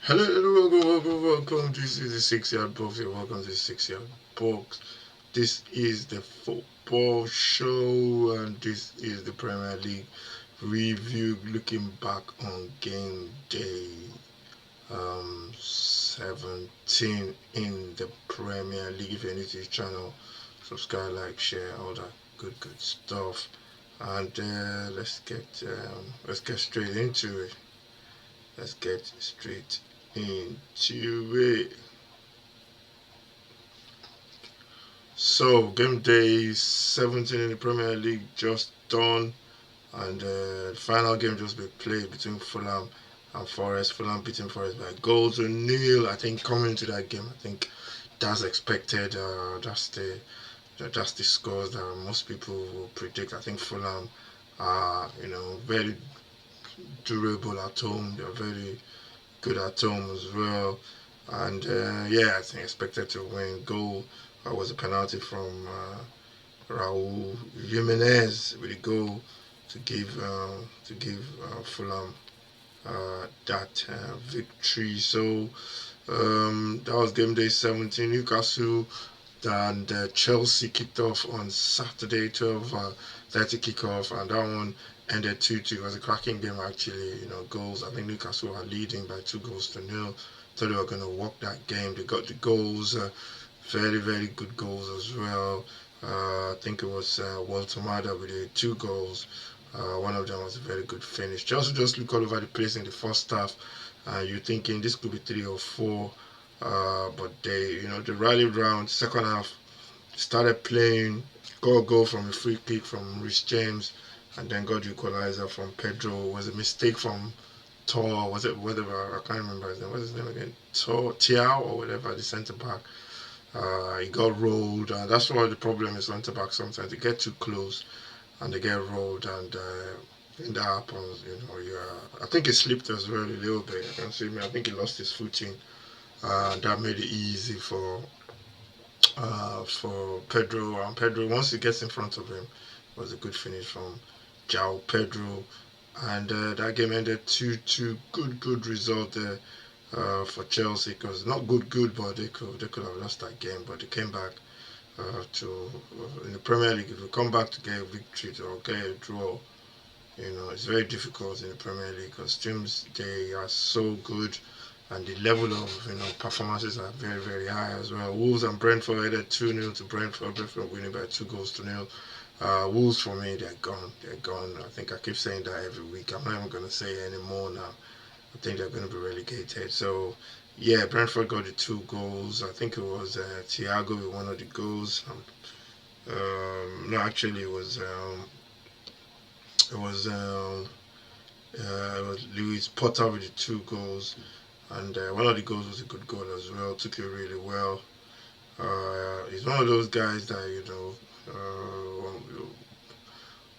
Hello, welcome. This is the 6 yard box. Welcome to the 6 yard box. This is the football show, and this is the Premier League review. Looking back on game day 17 in the Premier League. If you're new to this channel, subscribe, like, share, all that good stuff. And let's get straight into it. Let's get straight into it. So, game day 17 in the Premier League just done, and the final game just been played between Fulham and Forest. Fulham beating Forest by goals to nil. I think coming into that game, I think that's expected. That's the scores that most people will predict. I think Fulham are very durable at home. They're very good at home as well. And I think expected to win. Goal was a penalty from Raul Jimenez with a goal to give Fulham that victory. So that was game day 17. Newcastle and Chelsea kicked off on Saturday, 12:30 kickoff, and that one ended 2-2. It was a cracking game, actually. Goals. I think Newcastle were leading by 2 goals to nil. Thought they were going to walk that game. They got the goals, very good goals as well. I think it was Walter Mada with the 2 goals. One of them was a very good finish. Chelsea just look all over the place in the first half. You're thinking this could be 3 or 4. But they rallied round. Second half, started playing, got a goal from a free kick from Rhys James, and then got the equalizer from Pedro. It was a mistake from Tor, was it whatever? I can't remember his name. What's his name again? Tor Tiao or whatever, the centre back. He got rolled. That's why the problem is centre back sometimes they get too close and they get rolled, and when that happens, I think he slipped as well a little bit. I can see me. I think he lost his footing. That made it easy for Pedro. And Pedro, once he gets in front of him, was a good finish from João Pedro. And that game ended 2-2. Good result there for Chelsea, because not good, but they could have lost that game, but they came back to in the Premier League. If you come back to get a victory or get a draw, it's very difficult in the Premier League because teams, they are so good, and the level of performances are very high as well. Wolves and Brentford headed 2-0 to Brentford. Brentford winning by 2 goals to nil. Wolves, for me, they're gone. They're gone. I think I keep saying that every week. I'm not even going to say it anymore now. I think they're going to be relegated. So yeah, Brentford got the 2 goals. I think it was Thiago with one of the goals. No, actually, it was Lewis Potter with the 2 goals, and one of the goals was a good goal as well. Took it really well. He's one of those guys that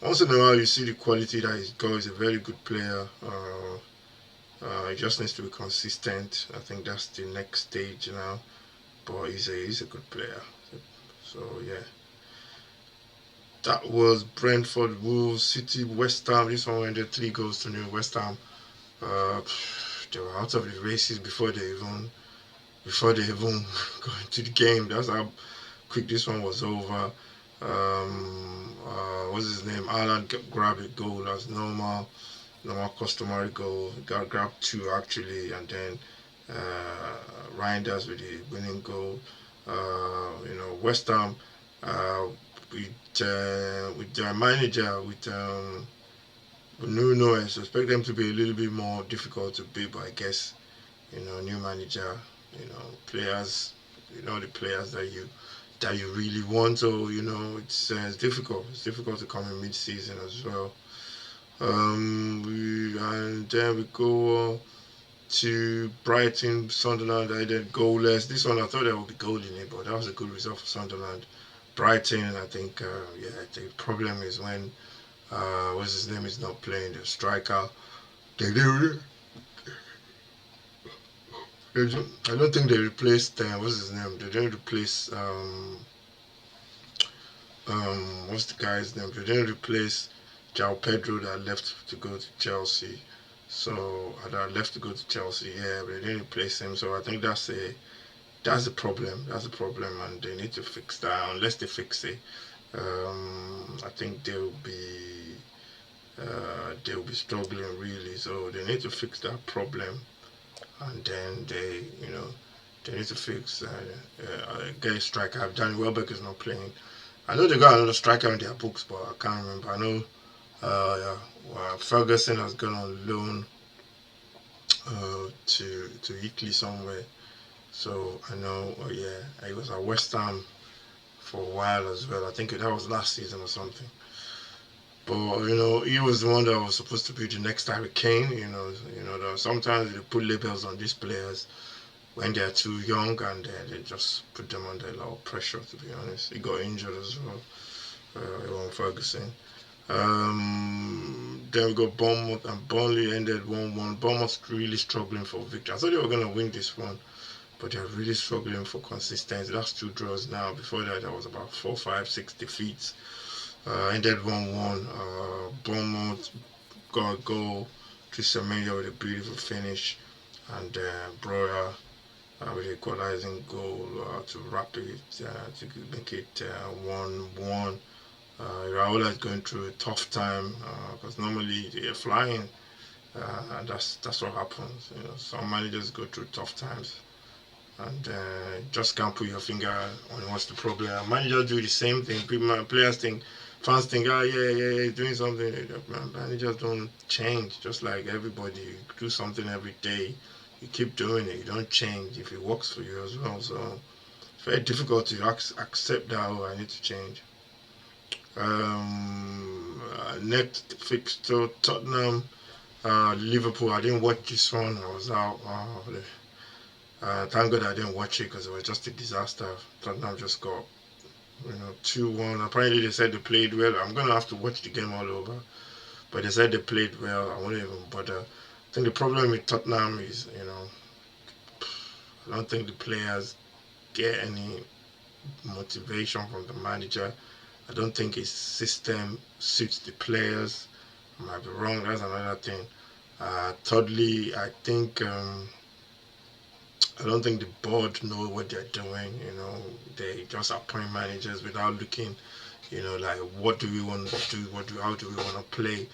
once in a while you see the quality that he's got. He's a very good player. He just needs to be consistent. I think that's the next stage now. But he's a good player. So yeah, that was Brentford, Wolves, City, West Ham. This one ended 3 goals to nil. West Ham, uh, they were out of the races before they even got into the game. That's how quick this one was over. What's his name? Alan grabbed a goal as normal customary goal. Got grabbed 2 actually, and then Reinders with the winning goal. West Ham uh, with their manager with Nuno, I suspect them to be a little bit more difficult to beat. But I guess new manager, players, the players that you really want. So it's difficult. It's difficult to come in mid-season as well. And then we go to Brighton, Sunderland. I did goalless. This one I thought there would be goal in it, but that was a good result for Sunderland. Brighton, I think, the problem is when what's his name is not playing, the striker. They do. I don't think they replaced. What's his name? They didn't replace. What's the guy's name? They didn't replace João Pedro that left to go to Chelsea. So I left to go to Chelsea. Yeah, but they didn't replace him. So I think that's a problem. That's a problem, and they need to fix that. Unless they fix it, I think they'll be struggling really. So they need to fix that problem, and then they need to fix get a striker. Danny Welbeck is not playing. I know they got another striker in their books, but I can't remember. I know yeah, Ferguson has gone on loan to Italy somewhere. So I know, yeah, he was at West Ham for a while as well. I think that was last season or something. But he was the one that was supposed to be the next Harry Kane. Sometimes they put labels on these players when they're too young, and they just put them under a lot of pressure. To be honest, he got injured as well. Ewan Ferguson. Then we got Bournemouth, and Burnley ended 1-1. Bournemouth really struggling for victory. I thought they were going to win this one, but they're really struggling for consistency. That's 2 draws now. Before that, there was about 4, 5, 6 defeats. Ended 1-1. Bournemouth got a goal to Semenyo with a beautiful finish, and Broya with an equalizing goal to wrap it, to make it 1-1. Raola is going through a tough time because normally they're flying, and that's what happens. Some managers go through tough times, and just can't put your finger on what's the problem. Managers do the same thing. Players think, fans think, oh yeah, he's doing something. Managers don't change. Just like everybody, you do something every day. You keep doing it. You don't change if it works for you as well. So it's very difficult to accept that. Oh, I need to change. Next fixture, Tottenham, Liverpool. I didn't watch this one. I was out. Thank God I didn't watch it because it was just a disaster. Tottenham just got 2-1. Apparently they said they played well. I'm gonna have to watch the game all over. But they said they played well. I won't even bother. I think the problem with Tottenham is, I don't think the players get any motivation from the manager. I don't think his system suits the players. I might be wrong. That's another thing. Thirdly, I don't think the board know what they're doing. They just appoint managers without looking. Like what do we want to do? How do we want to play?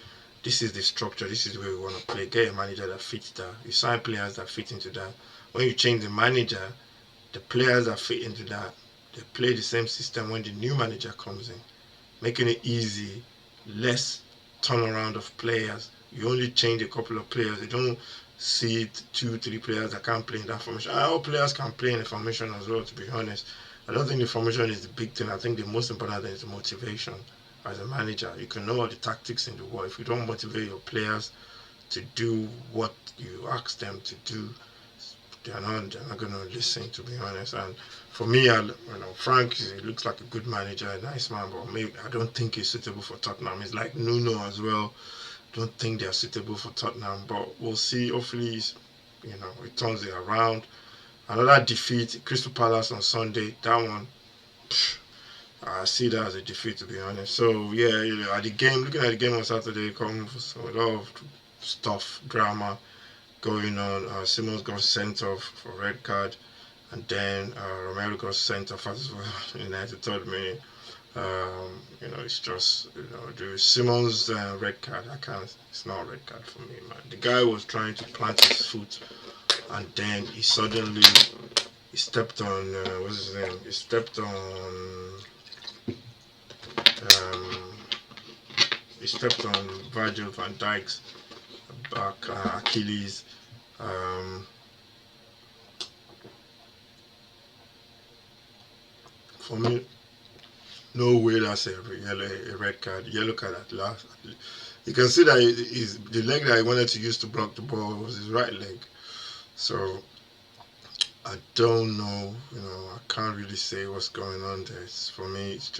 This is the structure. This is where we want to play. Get a manager that fits that. You sign players that fit into that. When you change the manager, the players that fit into that, they play the same system when the new manager comes in, making it easy, less turnaround of players. You only change a couple of players. You don't see it 2, 3 players that can't play in that formation. All players can play in the formation as well, to be honest. I don't think the formation is the big thing. I think the most important thing is the motivation. As a manager, you can know all the tactics in the world. If you don't motivate your players to do what you ask them to do, they're not going to listen, to be honest. And for me, Frank, he looks like a good manager, a nice man, but maybe I don't think he's suitable for Tottenham. He's like Nuno as well. Don't think they're suitable for Tottenham, but we'll see. Hopefully, he turns it around. Another defeat, Crystal Palace on Sunday. That one, I see that as a defeat, to be honest. So yeah, looking at the game on Saturday, coming for a lot of stuff, drama going on. Simmons got sent off for red card, and then Romero got sent off as well in the 93rd minute. It's just the Simmons red card. I can't. It's not a red card for me, man. The guy was trying to plant his foot, and then he stepped on what's his name? He stepped on um, Virgil van Dijk's back Achilles. Um, for me, no way that's a red card. Yellow card at last. You can see that the leg that he wanted to use to block the ball was his right leg. So I don't know. I can't really say what's going on there. For me, it's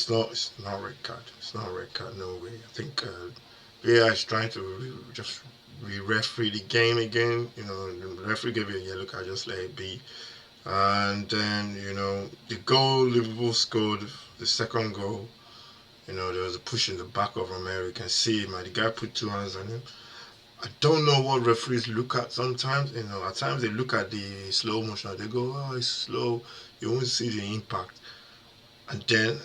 not red card. It's not a red card. No way. I think VAR is trying to just re-referee the game again. The referee gave you a yellow card, just let it be. And then the goal Liverpool scored, the second goal. There was a push in the back of Romero. You can see him. The guy put 2 hands on him. I don't know what referees look at sometimes. You know, at times they look at the slow motion. They go, "Oh, it's slow. You won't see the impact." And then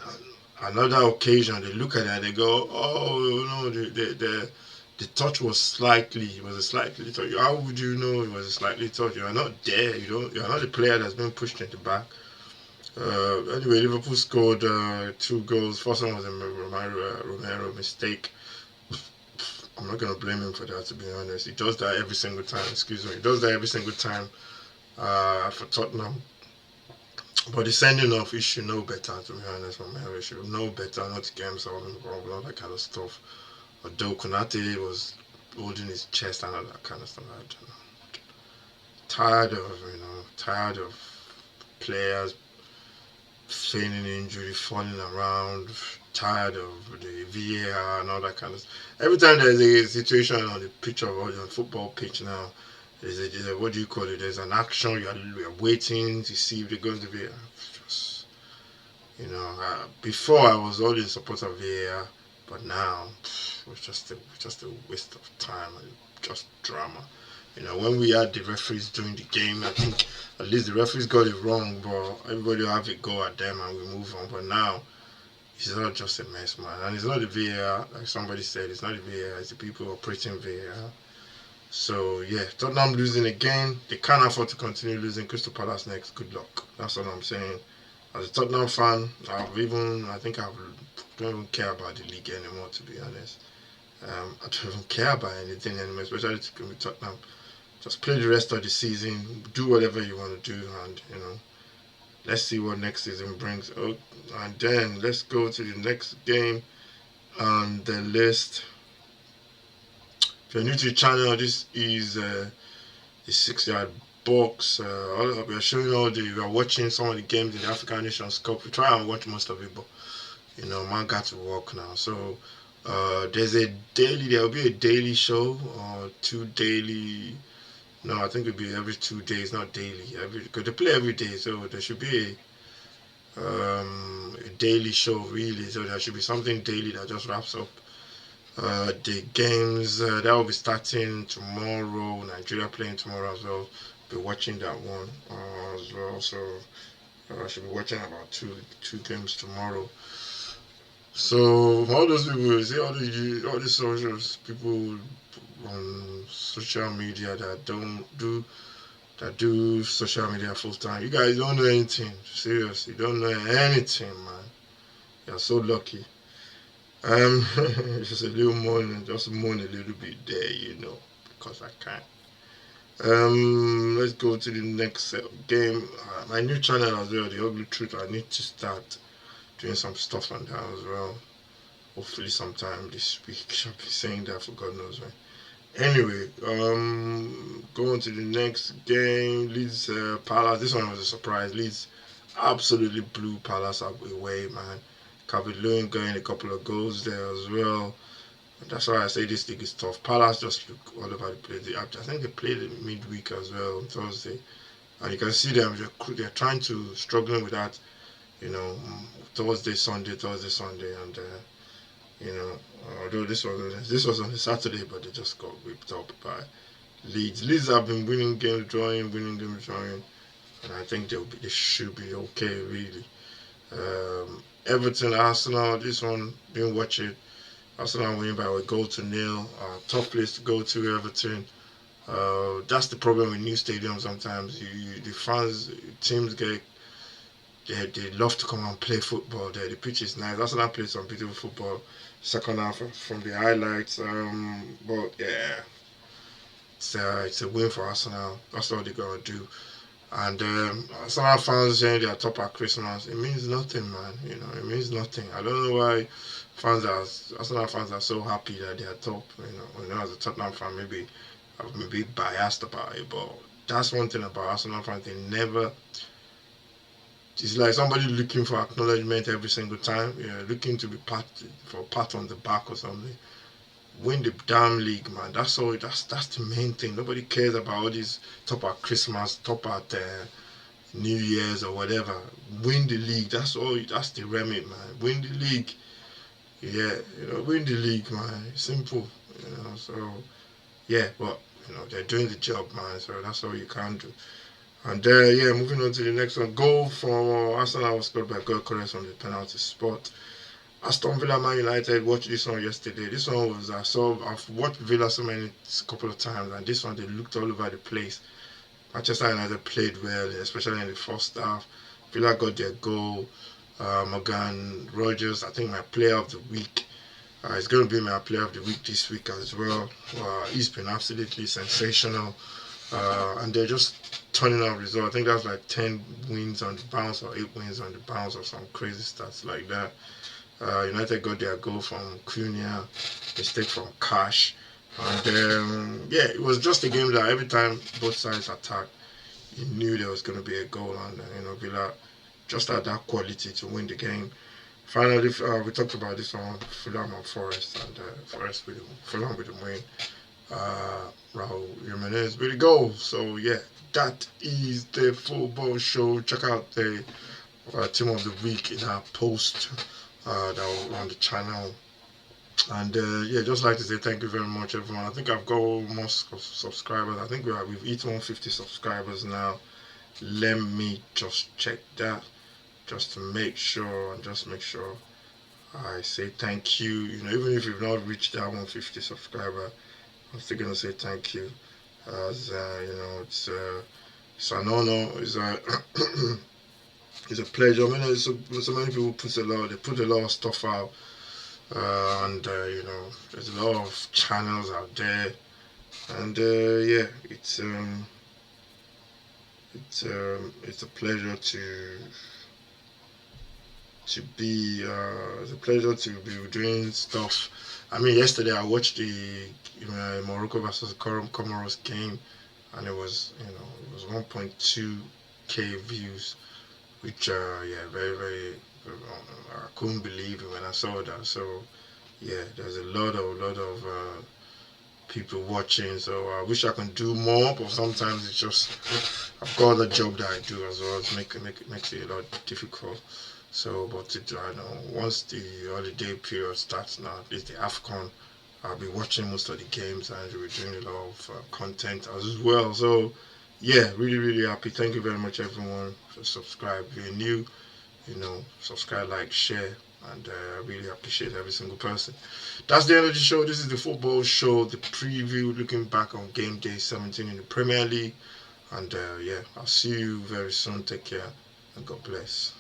another occasion, they look at it and they go, "Oh, no, the touch was slightly. It was a slightly touch. How would you know it was a slightly touch? You are not there. You don't. You are not the player that's been pushed in the back." Anyway, Liverpool scored 2 goals. First one was a Romero mistake. I'm not gonna blame him for that. To be honest, he does that every single time. Excuse me, he does that every single time for Tottenham. But the sending off, he should know better. To be honest, Romero should know better not to get himself involved, all that kind of stuff. Although Konate was holding his chest and all that kind of stuff. I don't know. Tired of players feigning injury, falling around, tired of the VAR and all that kind of stuff. Every time there's a situation on the pitch or on the football pitch now, there's a what do you call it? There's an action. You're waiting to see if they go to VAR. Just, before I was always in support of VAR, but now it's just a waste of time and just drama. When we had the referees during the game, I think at least the referees got it wrong, but everybody will have a go at them and we move on. But now, it's not just a mess, man. And it's not the VAR, like somebody said, it's not the VAR, it's the people operating VAR. So, yeah, Tottenham losing again. They can't afford to continue losing. Crystal Palace next. Good luck. That's what I'm saying. As a Tottenham fan, I think I don't even care about the league anymore, to be honest. I don't even care about anything anymore, especially to with Tottenham. Just play the rest of the season, do whatever you want to do, and let's see what next season brings. Oh, and then let's go to the next game on the list. If you're new to the channel, this is the 6 yard box. We are showing we are watching some of the games in the African Nations Cup. We try and watch most of it, but man got to work now. So there will be a daily show or 2 daily. No, I think it'll be every 2 days, not daily. Because they play every day, so there should be a daily show really. So there should be something daily that just wraps up the games. That will be starting tomorrow. Nigeria playing tomorrow as well. Be watching that one as well. So I should be watching about two games tomorrow. So all those people, see all the socials people on social media that do social media full time. You guys don't know anything. Seriously, you don't know anything, man. You're so lucky. Just a little moan, just moan a little bit there, because I can't. Let's go to the next game. My new channel as well, The Ugly Truth. I need to start doing some stuff on that as well. Hopefully, sometime this week. I'll be saying that for God knows when. Anyway, going to the next game, Leeds Palace. This one was a surprise. Leeds absolutely blew Palace away, man. Calvert Lewin getting a couple of goals there as well. That's why I say this league is tough. Palace just look all over the place. I think they played midweek as well on Thursday, and you can see them. They're trying to struggling with that. Thursday, Sunday, and although this was on a Saturday, but they just got whipped up by Leeds. Leeds have been winning games, drawing, and I think they should be okay really. Everton, Arsenal. This one didn't watch it. Arsenal winning by a goal to nil. Tough place to go to, Everton. That's the problem with new stadiums. Sometimes the fans, teams they love to come and play football there. The pitch is nice. Arsenal played some beautiful football second half from the highlights. But yeah, it's a win for Arsenal. That's all they're gonna do. And Arsenal fans saying they are top at Christmas, it means nothing, man. It means nothing. I don't know why Arsenal fans are so happy that they are top. As a Tottenham fan, maybe I'm maybe biased about it, but that's one thing about Arsenal fans. They never. It's like somebody looking for acknowledgement every single time. Looking to be pat on the back or something. Win the damn league, man. That's all. That's the main thing. Nobody cares about all these top at Christmas, top at New Year's or whatever. Win the league. That's all. That's the remit, man. Win the league. Yeah, win the league, man. Simple. So yeah, but they're doing the job, man. So that's all you can do. And yeah, moving on to the next one. Goal from Arsenal was scored by Gyökeres from the penalty spot. Aston Villa Man United, watched this one yesterday. This one was I've watched Villa so many couple of times, and this one they looked all over the place. Manchester United played well, especially in the first half. Villa got their goal. Morgan Rogers, I think my player of the week. He's going to be my player of the week this week as well. He's been absolutely sensational. And they're just turning out results. I think that's like 10 wins on the bounce or 8 wins on the bounce or some crazy stats like that. United got their goal from Cunha, mistake from Cash. And yeah, it was just a game that every time both sides attacked, you knew there was going to be a goal. And Villa just had that quality to win the game. Finally, we talked about this one, Fulham and Forest, and Fulham with the win. Raul Jimenez with the goal. So yeah, that is the football show. Check out the team of the week in our post that will on the channel. And yeah, just like to say thank you very much, everyone. I think I've got almost subscribers. I think we've hit 150 subscribers now. Let me just check that, just to make sure, and just make sure I say thank you. Even if you've not reached that 150 subscriber, I'm still gonna say thank you. As it's an honor. It's a pleasure. I mean, so many people put a lot of stuff out, and there's a lot of channels out there, and yeah, it's a pleasure to be it's a pleasure to be doing stuff. I mean, yesterday I watched the Morocco versus Comoros game, and it was 1.2k views, which yeah, very very. I couldn't believe it when I saw that. So yeah, there's a lot of people watching. So I wish I can do more, but sometimes it's just I've got the job that I do as well. It makes it a lot difficult. So, but I know once the holiday period starts now, at least the AFCON, I'll be watching most of the games and we're doing a lot of content as well. So, yeah, really, really happy. Thank you very much, everyone, for subscribe. If you're new, subscribe, like, share, and I really appreciate every single person. That's the end of the show. This is the football show, the preview, looking back on game day 17 in the Premier League. And yeah, I'll see you very soon. Take care and God bless.